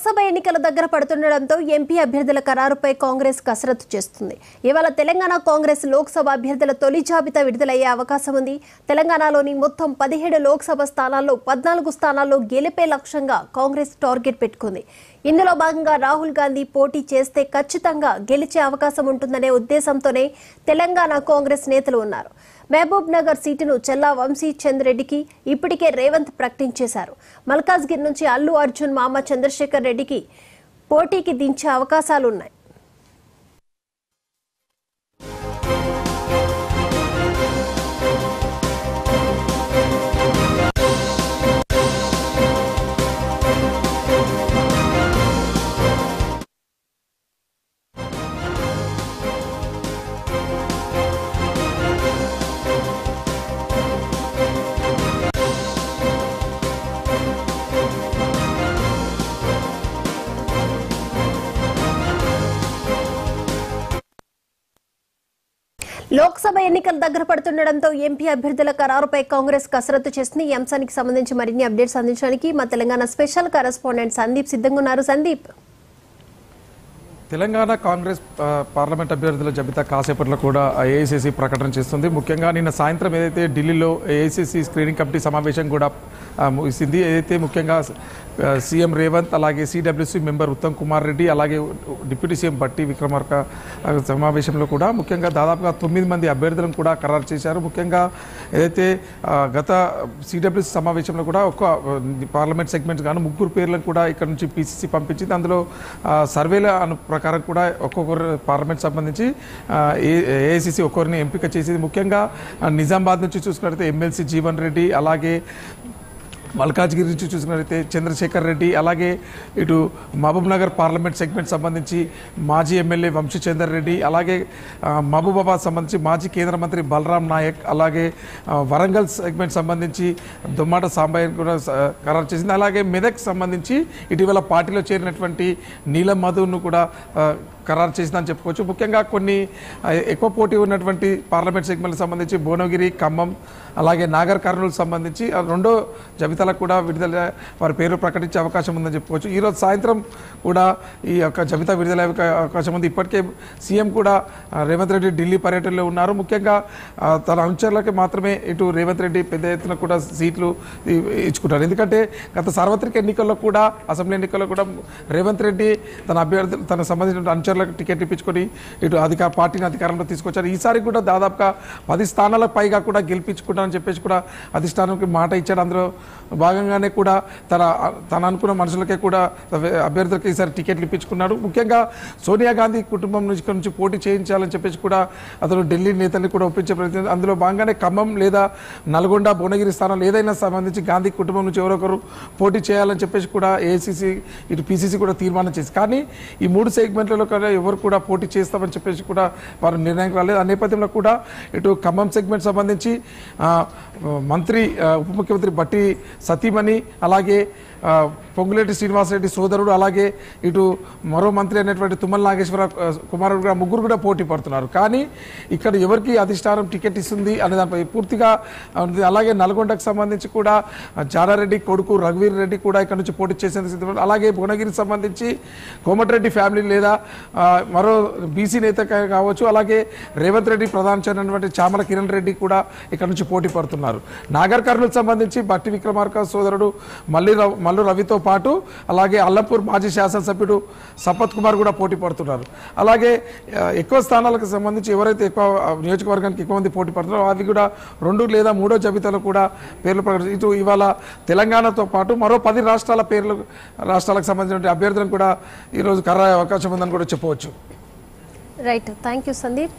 లోక్సభ ఎన్నికల దగ్గర పడుతుండటంతో ఎంపీ అభ్యర్థుల ఖరారుపై కాంగ్రెస్ కసరత్తు చేస్తుంది. ఇవాళ తెలంగాణ కాంగ్రెస్ లోక్సభ అభ్యర్థుల తొలి జాబితా విడుదలయ్యే అవకాశం ఉంది. తెలంగాణలోని మొత్తం 17 లోక్సభ స్థానాల్లో 14 స్థానాల్లో గెలిపే లక్ష్యంగా కాంగ్రెస్ టార్గెట్ పెట్టుకుంది. ఇందులో భాగంగా రాహుల్ గాంధీ పోటీ చేస్తే ఖచ్చితంగా గెలిచే అవకాశం ఉంటుందనే ఉద్దేశంతోనే తెలంగాణ కాంగ్రెస్ నేతలు ఉన్నారు. మహబూబ్ నగర్ సీటును చెల్లా వంశీచంద్ రెడ్డికి ఇప్పటికే రేవంత్ ప్రకటించేశారు. మల్కాజ్గిరి నుంచి అల్లు అర్జున్ మామ చంద్రశేఖర్ రెడ్డికి పోటీకి దించే అవకాశాలున్నాయి. లోక్సభ ఎన్నికల దగ్గర పడుతుండటంతో ఎంపీ అభ్యర్థుల ఖరారుపై కాంగ్రెస్ కసరత్తు చేస్తుంది. ఈ అంశానికి సంబంధించి మరిన్ని అప్డేట్స్ అందించడానికి మా తెలంగాణ స్పెషల్ కరెస్పాండెంట్ సందీప్ సిద్ధంగా ఉన్నారు. సందీప్, తెలంగాణ కాంగ్రెస్ పార్లమెంట్ అభ్యర్థుల జాబితా కాసేపట్లో కూడా ఏఐసీసీ ప్రకటన చేస్తుంది. ముఖ్యంగా నిన్న సాయంత్రం ఏదైతే ఢిల్లీలో ఏఐసీసీ స్క్రీనింగ్ కమిటీ సమావేశం కూడా ముగిసింది. ఏదైతే ముఖ్యంగా సీఎం రేవంత్, అలాగే సిడబ్ల్యూసీ మెంబర్ ఉత్తమ్ కుమార్ రెడ్డి, అలాగే డిప్యూటీ సీఎం బట్టి విక్రమార్క సమావేశంలో కూడా ముఖ్యంగా దాదాపుగా 9 మంది అభ్యర్థులను కూడా ఖరారు చేశారు. ముఖ్యంగా ఏదైతే గత సిడబ్ల్యూసీ సమావేశంలో కూడా ఒక పార్లమెంట్ సెగ్మెంట్స్ గాను 3 పేర్లను కూడా ఇక్కడ నుంచి పీసీసీ పంపించింది. అందులో సర్వేల ప్రకారం కూడా ఒక్కొక్కరు పార్లమెంట్ సంబంధించి ఏఐసీసీ ఒక్కొక్కరిని ఎంపిక చేసింది. ముఖ్యంగా నిజామాబాద్ నుంచి చూసుకున్నట్లయితే ఎమ్మెల్సీ జీవన్ రెడ్డి, అలాగే మల్కాజ్గిరి నుంచి చూసుకున్నట్లయితే చంద్రశేఖర్ రెడ్డి, అలాగే ఇటు మహబూబ్ నగర్ పార్లమెంట్ సెగ్మెంట్ సంబంధించి మాజీ ఎమ్మెల్యే వంశీచందర్ రెడ్డి, అలాగే మహబూబాబాద్ సంబంధించి మాజీ కేంద్ర మంత్రి బలరాం నాయక్, అలాగే వరంగల్ సెగ్మెంట్ సంబంధించి దుమ్మాట సాంబయ్య కూడా ఖరారు చేసింది. అలాగే మెదక్ సంబంధించి ఇటీవల పార్టీలో చేరినటువంటి నీలం మధును కూడా ఖరారు చేసిందని చెప్పుకోవచ్చు. ముఖ్యంగా కొన్ని ఎక్కువ పోటీ ఉన్నటువంటి పార్లమెంట్ సెగ్మెంట్కి సంబంధించి భువనగిరి, ఖమ్మం, అలాగే నాగర్ కర్నూలు సంబంధించి రెండో జాబితాలకు కూడా విడుదల వారి పేరు ప్రకటించే అవకాశం ఉందని చెప్పుకోవచ్చు. ఈరోజు సాయంత్రం కూడా ఈ యొక్క జాబితా విడుదల అవకాశం ఉంది. ఇప్పటికే సీఎం కూడా రేవంత్ రెడ్డి ఢిల్లీ పర్యటనలో ఉన్నారు. ముఖ్యంగా తన అనుచరులకి మాత్రమే ఇటు రేవంత్ రెడ్డి పెద్ద ఎత్తున కూడా సీట్లు ఇచ్చుకుంటారు. ఎందుకంటే గత సార్వత్రిక ఎన్నికల్లో కూడా, అసెంబ్లీ ఎన్నికల్లో కూడా రేవంత్ రెడ్డి తన అభ్యర్థులు తనకు సంబంధించిన అనుచరులకు టికెట్ ఇప్పించుకొని ఇటు పార్టీని అధికారంలో తీసుకొచ్చారు. ఈసారి కూడా దాదాపుగా 10 స్థానాలకు పైగా కూడా గెలిపించుకుంటారని చెప్పేసి కూడా అధిష్టానానికి మాట ఇచ్చాడు. అందులో భాగంగానే కూడా తన అనుకున్న మనుషులకే కూడా అభ్యర్థులకి ఈసారి టికెట్లు ఇప్పించుకున్నాడు. ముఖ్యంగా సోనియా గాంధీ కుటుంబం నుంచి పోటీ చేయించాలని చెప్పేసి కూడా అతను ఢిల్లీ నేతల్ని కూడా ఒప్పించే ప్రయత్నం. అందులో భాగంగానే ఖమ్మం లేదా నల్గొండ, భువనగిరి స్థానాలు ఏదైనా సంబంధించి గాంధీ కుటుంబం నుంచి ఎవరొకరు పోటీ చేయాలని చెప్పేసి కూడా ఏఐసీసీ ఇటు పీసీసీ కూడా తీర్మానం చేసి, కానీ ఈ 3 సెగ్మెంట్లలో ఎవరు కూడా పోటీ చేస్తామని చెప్పేసి కూడా వారు నిర్ణయం రాలేదు. ఆ నేపథ్యంలో కూడా ఇటు ఖమ్మం సెగ్మెంట్ సంబంధించి మంత్రి ఉప ముఖ్యమంత్రి బట్టి సతీమణి, అలాగే పొంగులేటి శ్రీనివాసరెడ్డి సోదరుడు, అలాగే ఇటు మరో మంత్రి అయినటువంటి తుమ్మల నాగేశ్వర కుమారుడు కూడా 3 కూడా పోటీ పడుతున్నారు. కానీ ఇక్కడ ఎవరికి అధిష్టానం టికెట్ ఇస్తుంది అనే దానిపై పూర్తిగా ఉంది. అలాగే నల్గొండకు సంబంధించి కూడా జాడారెడ్డి కొడుకు రఘువీర్ రెడ్డి కూడా ఇక్కడ నుంచి పోటీ చేసేందుకు సిద్ధపడ్డారు. అలాగే భువనగిరికి సంబంధించి కోమటిరెడ్డి ఫ్యామిలీ లేదా మరో బీసీ నేత కావచ్చు, అలాగే రేవంత్ రెడ్డి ప్రధాన అయినటువంటి చామల కిరణ్ రెడ్డి కూడా ఇక్కడ నుంచి పోటీ పడుతున్నారు. నాగర్ కర్నూలు సంబంధించి బట్టి విక్రమార్క సోదరుడు మల్లు రవితో పాటు అలాగే అల్లంపూర్ మాజీ శాసనసభ్యుడు సంపత్ కుమార్ కూడా పోటీ పడుతున్నారు. అలాగే ఎక్కువ స్థానాలకు సంబంధించి ఎవరైతే ఎక్కువ నియోజకవర్గానికి ఎక్కువ మంది పోటీ పడుతున్నారో అది కూడా 2 లేదా 3వ జాబితాలో కూడా పేర్లు ప్రకటించారు. ఇటు ఇవాళ తెలంగాణతో పాటు మరో 10 రాష్ట్రాలకు సంబంధించిన అభ్యర్థులను కూడా ఈరోజు ఖరారు అవకాశం ఉందని కూడా చెప్పవచ్చు. Right, thank you Sandeep.